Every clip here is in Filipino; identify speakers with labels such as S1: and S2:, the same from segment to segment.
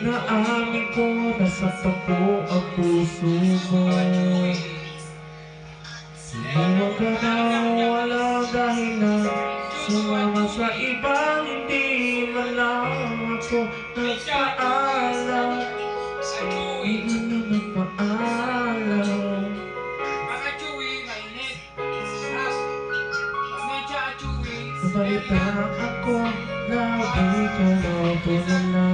S1: Inaamin ko nasaktan ko ang puso mo. Siniwag ka na walang dahilan, sumama sa ibang hindi man lang ako nagpaalam. Hindi na nagpaalam. Nabalitaan ako na di ka mapulala.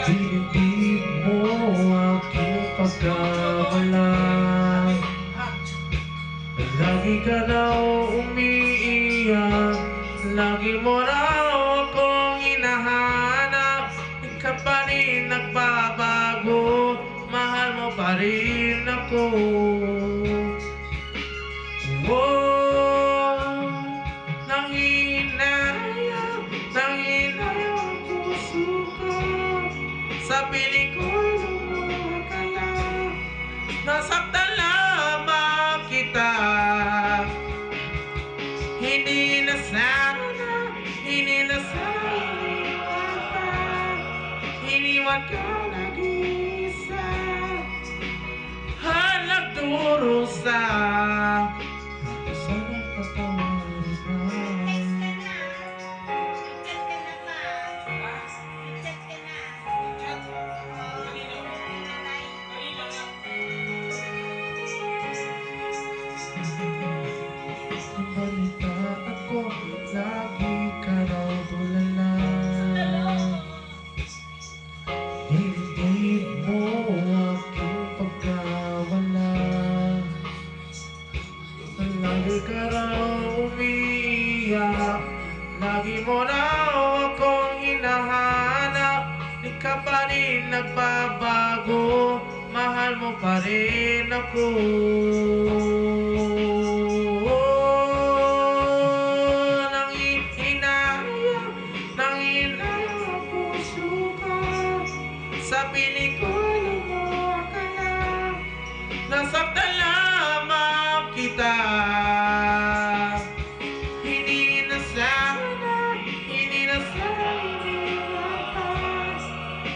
S1: Dinibig mo aking pagkawala. Lagi ka daw umiiyak, lagi mo raw akong hinahanap. Di ka pa rin nagbabago, mahal mo pa rin ako. Oh, nanginayang ang puso ko. Sa piling ko lumakala, nasaktan lamang kita. Hindi na sana iniwan ka, iniwan ka nag-iisa. Nagdurusa, sana patawarin na. Balita ako, lagi ka raw tulala. Dinibig mo aking pagkawala. Lagi ka raw umiiyak, lagi mo raw akong hinahanap. Di ka pa rin nagbabago, mahal mo pa rin ako. Nanginayang ang puso ko. Sa piling ko lumakala, nasaktan lamang kita. Hindi na sana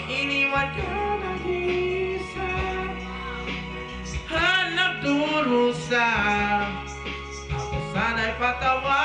S1: iniwan ka nag-iisa. Nagdurusa, ako sana'y patawa.